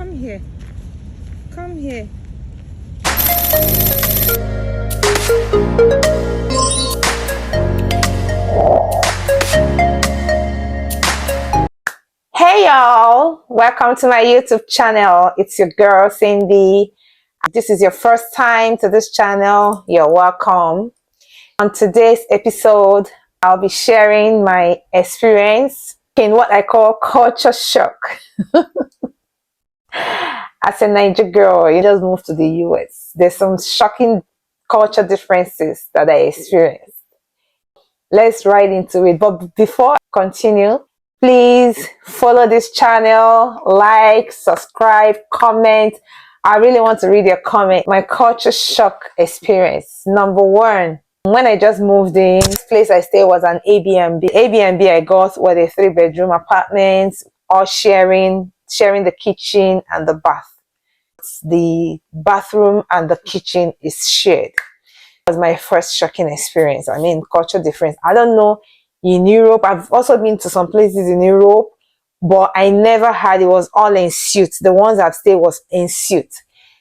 Come here. Come here. Hey y'all, welcome to my YouTube channel. It's your girl Cindy. If this is your first time to this channel, you're welcome. On today's episode, I'll be sharing my experience in what I call culture shock. As a Niger girl, you just moved to the US. There's some shocking culture differences that I experienced. Let's right into it. But before I continue, please follow this channel, like, subscribe, comment. I really want to read your comment. My culture shock experience. Number one, when I just moved in, this place I stayed was an Airbnb. Airbnb I got was a 3-bedroom apartment, all sharing the kitchen and the bath. The bathroom and the kitchen is shared. It was my first shocking experience. I mean, culture difference. I don't know in Europe. I've also been to some places in Europe, but I never had it was all in suits. The ones I've stayed was in suit.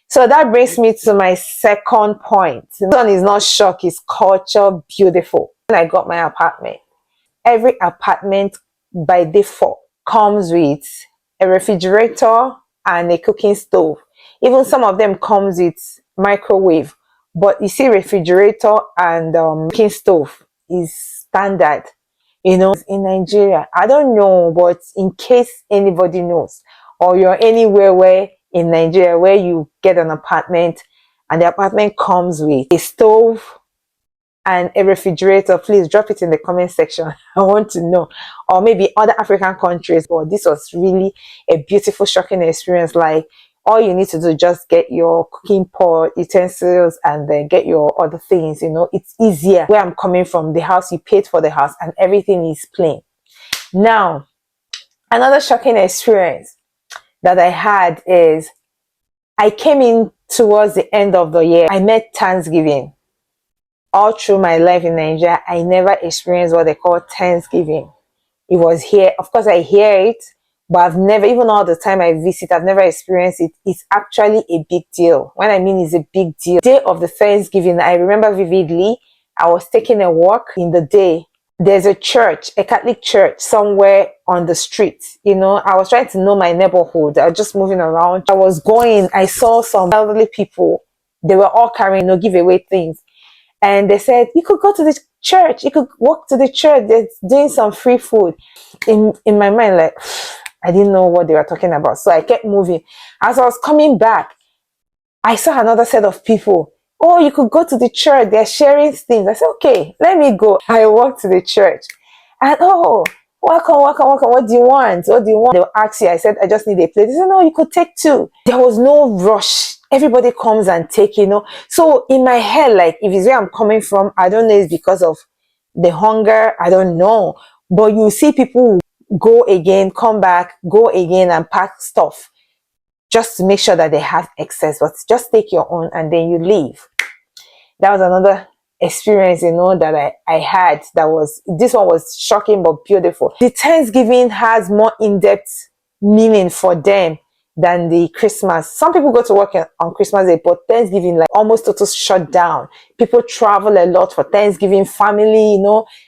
So that brings me to my second point. This one is not shock, it's culture beautiful. When I got my apartment, every apartment by default comes with a refrigerator and a cooking stove. Even some of them comes with microwave. But you see, refrigerator and cooking stove is standard, in Nigeria. I don't know, but in case anybody knows, or you're anywhere where in Nigeria where you get an apartment and the apartment comes with a stove and a refrigerator, please drop it in the comment section. I want to know. Or maybe other African countries, but this was really a beautiful, shocking experience. Like, all you need to do is just get your cooking pot, utensils, and then get your other things. It's easier. Where I'm coming from, the house, you paid for the house and everything is plain. Now, another shocking experience that I had is I came in towards the end of the year. I met Thanksgiving. All through my life in Nigeria, I never experienced what they call Thanksgiving. It was here. Of course, I hear it, but I've never, even all the time I visit, I've never experienced it. It's actually a big deal. When I mean it's a big deal. Day of the Thanksgiving, I remember vividly, I was taking a walk in the day. There's a church, a Catholic church somewhere on the street. I was trying to know my neighborhood. I was just moving around. I saw some elderly people. They were all carrying, giveaway things. And they said, you could go to the church. You could walk to the church. They're doing some free food. In my mind, like, I didn't know what they were talking about. So I kept moving. As I was coming back, I saw another set of people. Oh, you could go to the church. They're sharing things. I said, okay, let me go. I walked to the church. And welcome. What do you want? They'll ask you. I said, I just need a plate. They said, no, you could take 2. There was no rush. Everybody comes and take, So in my head, like, if it's where I'm coming from, I don't know, it's because of the hunger. I don't know. But you see people go again, come back, go again and pack stuff just to make sure that they have excess. But just take your own and then you leave. That was another experience, that I had. This one was shocking but beautiful. The Thanksgiving has more in-depth meaning for them than the Christmas. Some people go to work on Christmas Day, but Thanksgiving, like, almost total shut down. People travel a lot for Thanksgiving, family,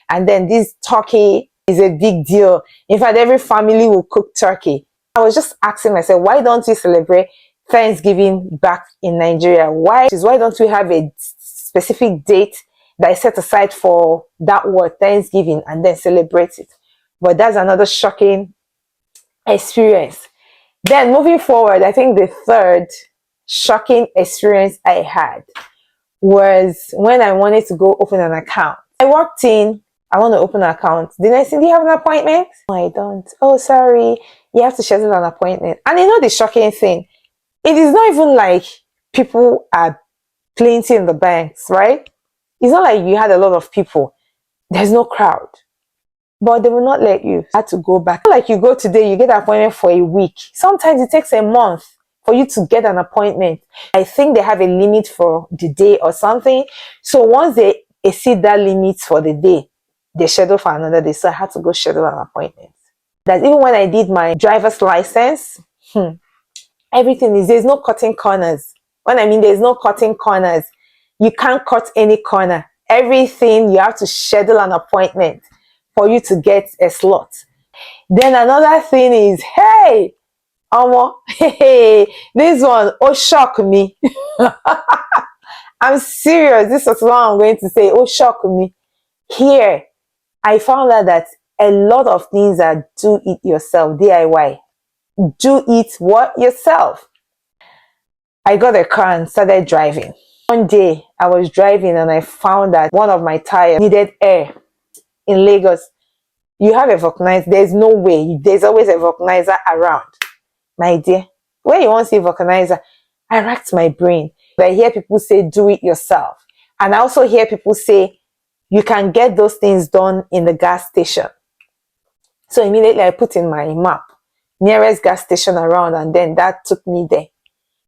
and then this turkey is a big deal. In fact, every family will cook turkey. I was just asking myself, why don't we celebrate Thanksgiving back in Nigeria? Why don't we have a specific date that is set aside for that word, Thanksgiving, and then celebrate it? But that's another shocking experience. Then moving forward, I think the third shocking experience I had was when I wanted to go open an account. I walked in, I want to open an account. The next thing, do you have an appointment? No, I don't. Oh, sorry. You have to schedule an appointment. And the shocking thing, it is not even like people are plenty in the banks, right? It's not like you had a lot of people. There's no crowd. But they will not let you. You have to go back. Like, you go today, you get an appointment for a week. Sometimes it takes a month for you to get an appointment. I think they have a limit for the day or something. So once they exceed that limit for the day, they schedule for another day. So I had to go schedule an appointment. That even when I did my driver's license, Everything is, there's no cutting corners. When I mean there's no cutting corners, you can't cut any corner. Everything, you have to schedule an appointment for you to get a slot. Then another thing is, hey, hey, this one, oh, shock me. I'm serious. This is what I'm going to say. Oh, shock me. Here, I found out that a lot of things are do it yourself, DIY. Do it what yourself. I got a car and started driving. One day, I was driving and I found that one of my tires needed air. In Lagos, you have a vulcanizer. There's no way. There's always a vulcanizer around. My dear, where you want to see vulcanizer? I racked my brain. I hear people say, do it yourself. And I also hear people say, you can get those things done in the gas station. So immediately I put in my map, nearest gas station around, and then that took me there.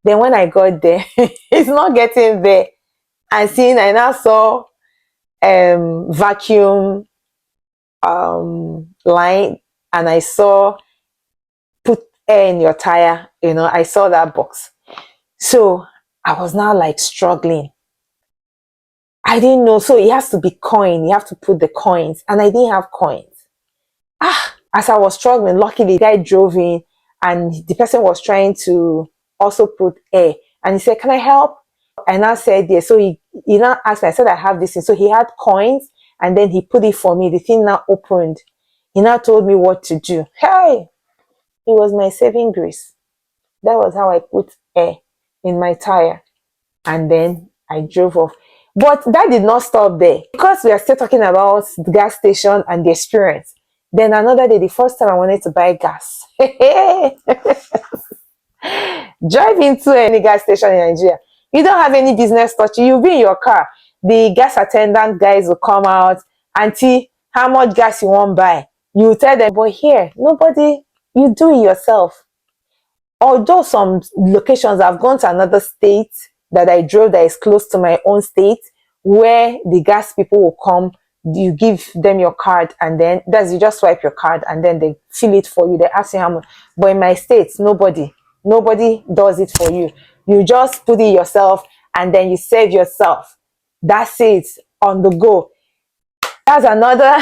Then when I got there, it's not getting there. I now saw vacuum line, and I saw put air in your tire. I saw that box. So I was now like struggling. I didn't know. So it has to be coin. You have to put the coins, and I didn't have coins. As I was struggling, luckily the guy drove in, and the person was trying to also put air, and he said, "Can I help?" And I said, "Yes." So he now asked me. I said, "I have this thing." So he had coins, and then he put it for me. The thing now opened. He now told me what to do. Hey, it was my saving grace. That was how I put air in my tire, and then I drove off. But that did not stop there, because we are still talking about the gas station and the experience. Then another day, the first time I wanted to buy gas. Drive into any gas station in Nigeria. You don't have any business touch. You'll be in your car. The gas attendant guys will come out. Auntie, how much gas you want to buy? You tell them, but here, nobody, you do it yourself. Although some locations, I've gone to another state that I drove that is close to my own state, where the gas people will come, you give them your card, and then you just swipe your card and then they fill it for you. They ask you how much. But in my state, nobody does it for you. You just put it yourself, and then you save yourself. That's it, on the go. That's another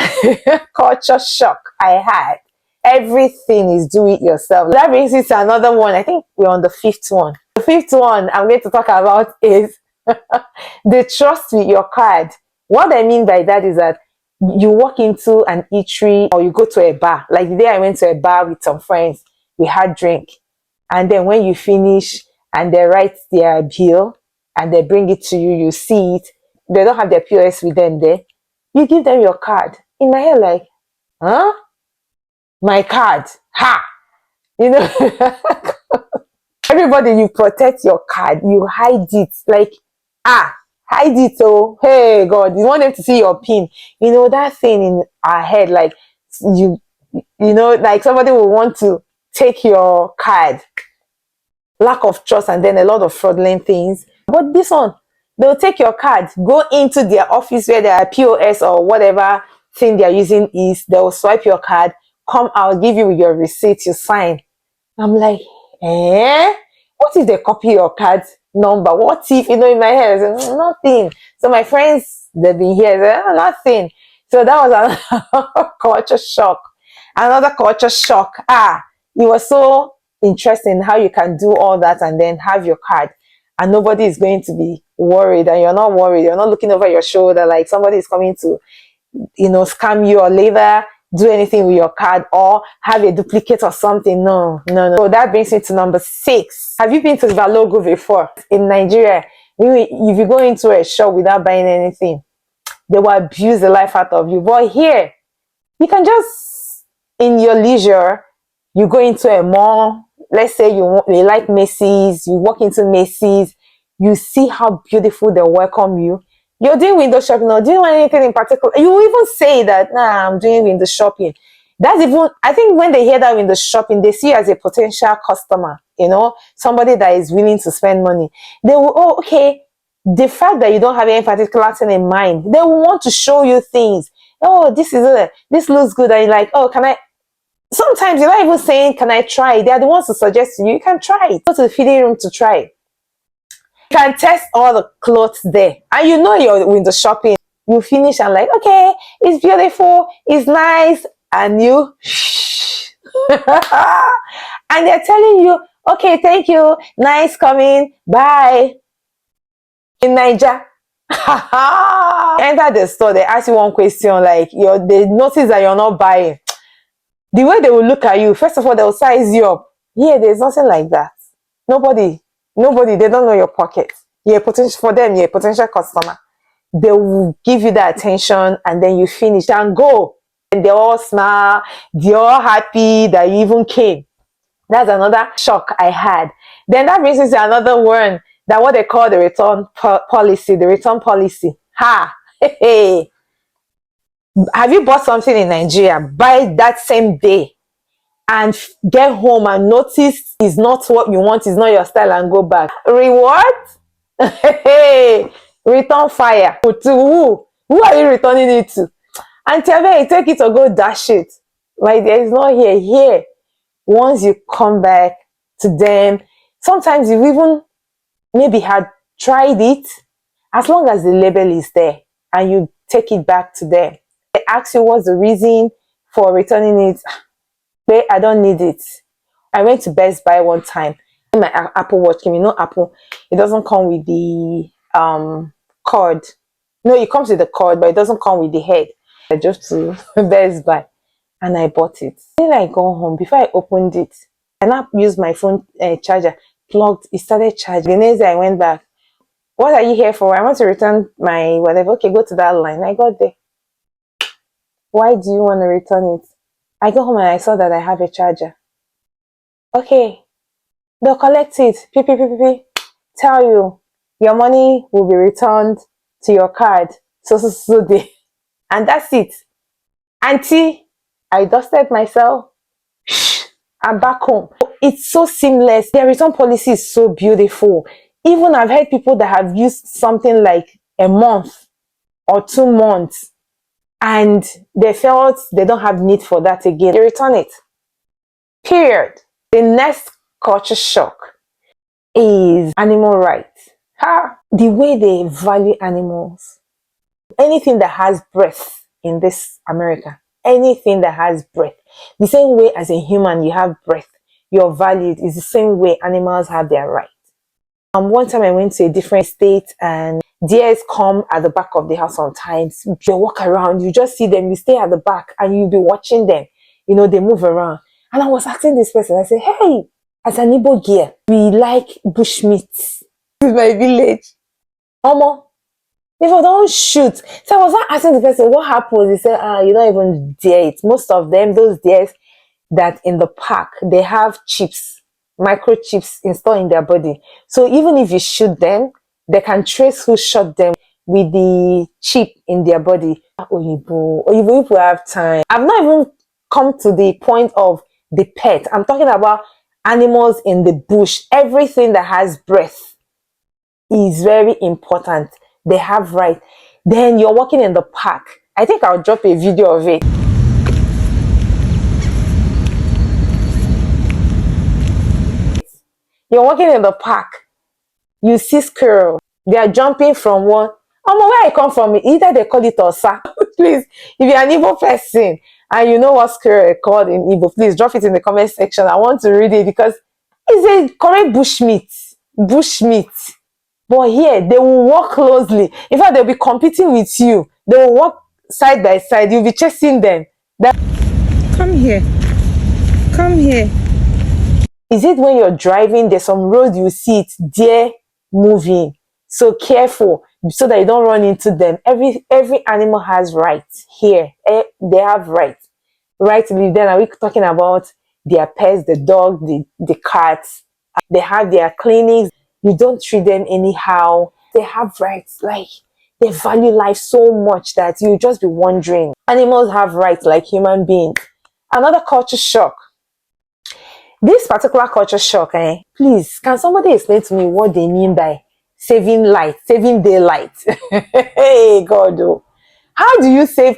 culture shock I had. Everything is do it yourself. That brings it to another one. I think we're on the fifth one. The fifth one I'm going to talk about is the trust with your card. What I mean by that is that you walk into an eatery or you go to a bar. Like the day I went to a bar with some friends, we had drink. And then when you finish and they write their bill and they bring it to you, you see it. They don't have their POS with them there. You give them your card. In my head, like, huh? My card. Ha! Everybody, you protect your card. You hide it. Like, hide it. Oh, hey, God, you want them to see your PIN. That thing in our head, like, like somebody will want to take your card. Lack of trust, and then a lot of fraudulent things. But this one, they'll take your card, go into their office where their POS or whatever thing they're using is, they'll swipe your card, come out, give you your receipt, you sign. I'm like, what if they copy your card number? What if, in my head, I said, nothing. So my friends, they've been here, said, nothing. So that was another culture shock. Another culture shock. It was so interesting how you can do all that and then have your card, and nobody is going to be worried, and you're not worried. You're not looking over your shoulder like somebody is coming to, scam you or later do anything with your card or have a duplicate or something. No. So that brings me to number 6. Have you been to Balogun before? In Nigeria, if you go into a shop without buying anything, they will abuse the life out of you. But here, you can just, in your leisure, you go into a mall. Let's say you like Macy's, you walk into Macy's, you see how beautiful they welcome you. You're doing window shopping, or do you want anything in particular? You even say that, nah, I'm doing window shopping. That's even, I think when they hear that window shopping, they see you as a potential customer, somebody that is willing to spend money. They will, okay, the fact that you don't have any particular thing in mind, they will want to show you things. Oh, this looks good. And you're like, oh, can I? Sometimes you're not even saying, can I try it? They're the ones to suggest to you, you can try it. Go to the fitting room to try it. You can test all the clothes there. And you know you're in the shopping. You finish and like, okay, it's beautiful, it's nice. And you, shh. And they're telling you, okay, thank you, nice coming, bye. In Niger. Enter the store, they ask you one question, like they notice that you're not buying. The way they will look at you, first of all, they'll size you up. Here, there's nothing like that. Nobody, they don't know your pocket. You're potential for them, you're a potential customer. They will give you the attention and then you finish and go. And they all smile, they're all happy that you even came. That's another shock I had. Then that brings me to another one, that what they call the return policy, the return policy. Ha! Hey. Have you bought something in Nigeria, buy that same day, and get home and notice it's not what you want, it's not your style, and go back? Reward? Hey, return fire. To who? Who are you returning it to? And tell me, take it or go dash it. Like, there is not here. Here, once you come back to them, sometimes you even maybe had tried it, as long as the label is there and you take it back to them. They ask you what's the reason for returning it. But I don't need it. I went to Best Buy one time. My Apple Watch came. You know, Apple, it doesn't come with the cord. No, it comes with the cord, but it doesn't come with the head. I drove to Best Buy and I bought it. Then I go home. Before I opened it, I now used my phone charger, plugged, it started charging. The next day I went back. What are you here for? I want to return my whatever. Okay, go to that line. I got there. Why do you want to return it? I go home and I saw that I have a charger. Okay, they'll collect it. Tell you, your money will be returned to your card. So day. And that's it. Auntie, I dusted myself. I'm back home. It's so seamless. Their return policy is so beautiful. Even I've heard people that have used something like a month or 2 months and they felt they don't have need for that again. They return it. Period. The next culture shock is animal rights. The way they value animals. Anything that has breath in this America, anything that has breath, the same way as a human you have breath, you're valued, is the same way animals have their rights. One time I went to a different state and deers come at the back of the house sometimes. They walk around, you just see them, you stay at the back and you'll be watching them. You know, they move around. And I was asking this person, I said, hey, as an Igbo girl, we like bushmeat. This is my village. Omo, if I don't shoot. So I was not asking the person, what happens? He said, you don't even dare it. Most of them, those deers that in the park, they have chips, microchips installed in their body. So even if you shoot them, they can trace who shot them with the chip in their body. Oyibo, if we have time. I've not even come to the point of the pet. I'm talking about animals in the bush. Everything that has breath is very important. They have right. Then you're walking in the park. I think I'll drop a video of it. You're walking in the park. You see squirrel. They are jumping from one. Where I come from, either they call it Osa. Please, if you're an Igbo person and you know what squirrel is called in Igbo, please drop it in the comment section. I want to read it because it's a correct bushmeat. Bushmeat. But here, they will walk closely. In fact, they'll be competing with you. They will walk side by side. You'll be chasing them. Come here. Come here. Is it when you're driving, there's some road you see it, deer moving. So careful so that you don't run into them. Every animal has rights here. They have rights. Right to live there. Are we talking about their pets, the dog, the cats? They have their clinics. You don't treat them anyhow. They have rights. Like, they value life so much that you just be wondering. Animals have rights like human beings. Another culture shock. This particular culture shock, please, can somebody explain to me what they mean by saving light, saving daylight? Hey, God, oh. How do you save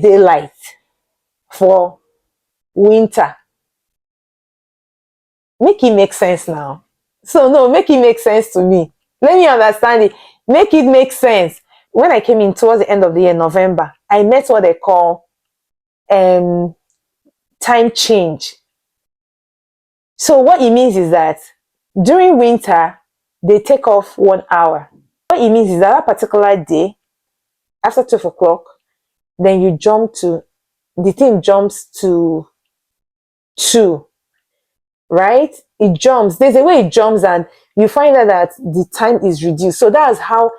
daylight? for winter. Make it make sense now. So no, make it make sense to me. Let me understand it. Make it make sense. When I came in towards the end of the year, November, I met what they call um time change. So what it means is that during winter, they take off 1 hour. What it means is that particular day, after 12 o'clock, then you jump to, the thing jumps to 2, right? It jumps. There's a way it jumps, and you find out that the time is reduced. So that's how,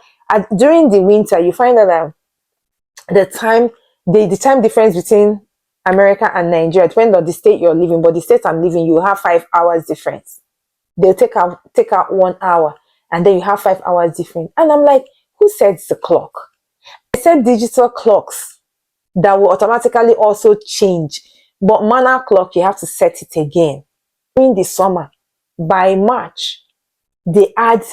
during the winter, you find out that the time, the time difference between America and Nigeria, depending on the state you're living, but the state I'm living, you have 5 hours difference. They'll take out 1 hour, and then you have 5 hours difference. And I'm like, who sets the clock? I said digital clocks that will automatically also change, but manual clock, you have to set it again. In the summer, by March, they add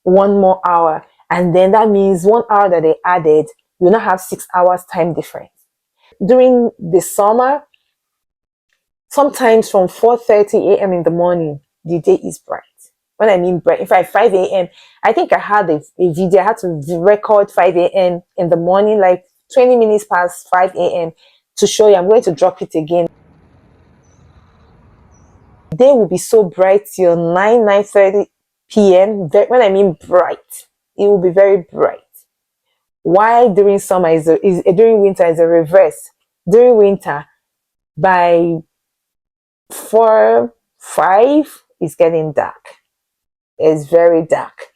1 more hour, and then that means 1 hour that they added, you now have 6 hours time difference. During the summer, sometimes from 4:30 a.m. in the morning, the day is bright. When I mean bright, in fact, 5 a.m., I think I had a video, I had to record 5 a.m. in the morning, like 20 minutes past 5 a.m. to show you. I'm going to drop it again. The day will be so bright till 9:30 p.m. When I mean bright, it will be very bright. Why during summer during winter is a reverse. During winter, by 4, 5, it's getting dark. It's very dark.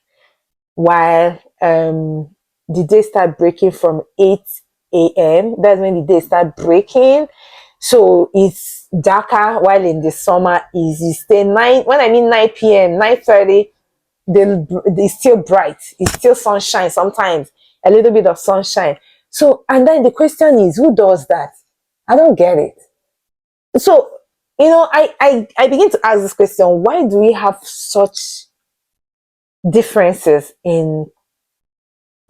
While the day start breaking from 8 a.m. That's when the day start breaking. So it's darker, while in the summer is you stay 9, when I mean 9 p.m., 9:30, it's still bright. It's still sunshine sometimes, a little bit of sunshine. So, and then the question is, who does that? I don't get it. So, I begin to ask this question, why do we have such differences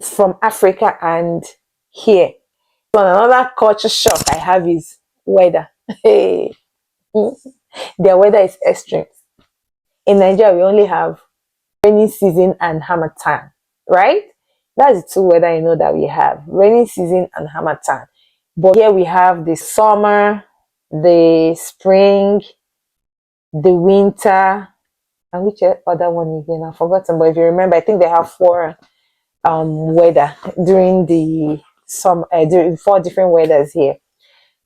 from Africa and here? So another culture shock I have is weather. Hey, their weather is extreme. In Nigeria, we only have rainy season and harmattan, right? That's the two weather that we have, rainy season and harmattan. But here we have the summer, the spring, the winter, and which other one again? I've forgotten. But if you remember, I think they have 4 weather during the during 4 different weathers here.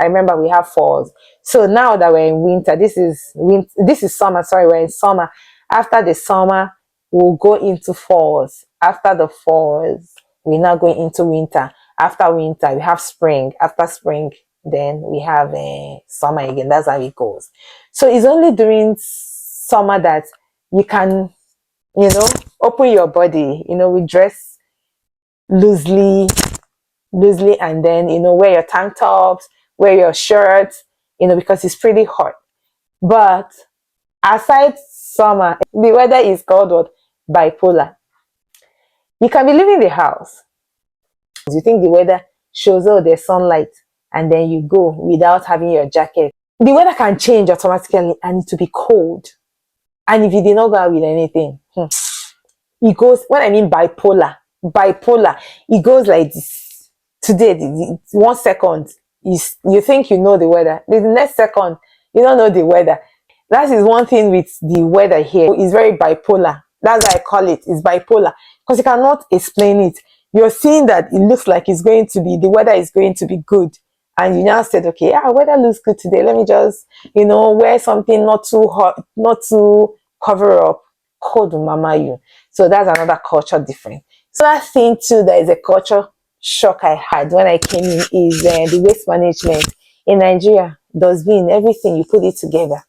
I remember we have falls. So now that we're in winter, this is summer. Sorry, we're in summer. After the summer, we'll go into falls. After the falls, we're now going into winter. After winter, we have spring. After spring, then we have summer again. That's how it goes. So it's only during summer that you can, open your body. We dress loosely, and then wear your tank tops, wear your shirts, because it's pretty hot. But aside summer, the weather is called what? Bipolar. You can be leaving the house, you think the weather shows, oh, there's sunlight, and then you go without having your jacket. The weather can change automatically, and it will be cold. And if you did not go out with anything, it goes, when I mean bipolar, it goes like this. Today, 1 second, you think you know the weather. The next second, you don't know the weather. That is one thing with the weather here. It's very bipolar. That's why I call it. It's bipolar. Because you cannot explain it. You're seeing that it looks like the weather is going to be good. And you now said, okay, weather looks good today. Let me just, wear something not too hot, not too cover up. Cold mama you. So that's another culture difference. So that thing too, that is a culture shock I had when I came in is the waste management. In Nigeria, dustbin, everything, you put it together.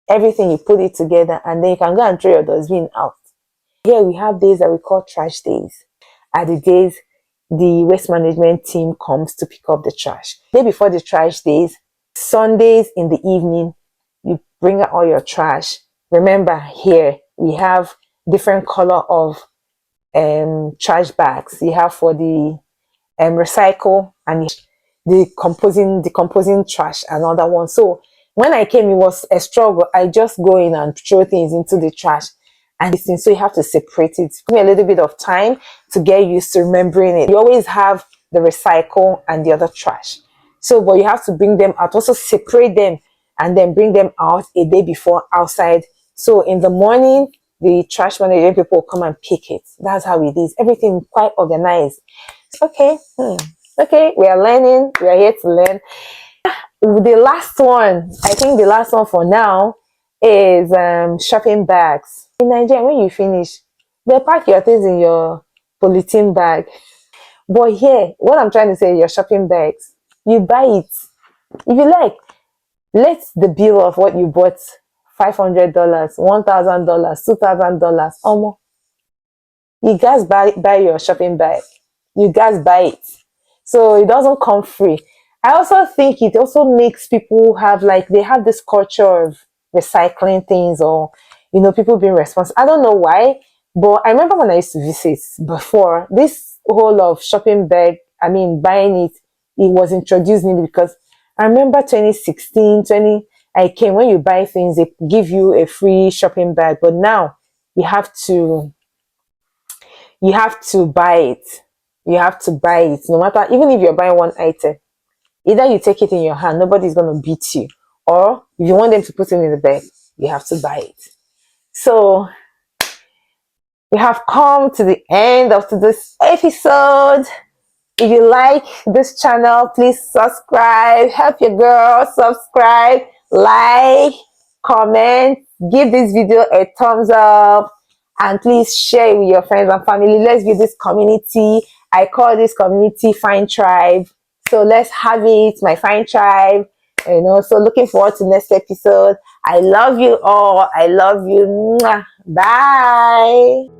Everything, you put it together, and then you can go and throw your dustbin out. Here we have days that we call trash days. Are the days the waste management team comes to pick up the trash. The day before the trash days, Sundays in the evening, you bring out all your trash. Remember, here we have different color of trash bags. You have for the recycle, and decomposing trash, another one. So when I came, it was a struggle. I just go in and throw things into the trash and this thing. So you have to separate it. Give me a little bit of time to get used to remembering it. You always have the recycle and the other trash. So, but you have to bring them out, also separate them and then bring them out a day before outside. So in the morning, the trash management people come and pick it. That's how it is. Everything quite organized. Okay. Okay, we are learning. We are here to learn. The last one, I think the last one for now is shopping bags. In Nigeria, when you finish, they pack your things in your polythene bag. But here, what I'm trying to say, your shopping bags, you buy it. If you like, let the bill of what you bought, $500, $1,000, $2,000, almost. You guys buy your shopping bag. You guys buy it. So it doesn't come free. I also think it also makes people have they have this culture of recycling things, or people being responsible. I don't know why, but I remember when I used to visit before, this whole of shopping bag, I mean buying it, it was introduced newly, because I remember 2016, I came, when you buy things, they give you a free shopping bag, but now you have to buy it. You have to buy it, no matter, even if you're buying one item. Either you take it in your hand, nobody's going to beat you. Or if you want them to put it in the bag, you have to buy it. So we have come to the end of this episode. If you like this channel, please subscribe. Help your girl subscribe, like, comment, give this video a thumbs up, and please share with your friends and family. Let's build this community. I call this community Fine Tribe. So let's have it, my Fine Tribe. So looking forward to next episode. I love you all. I love you. Bye.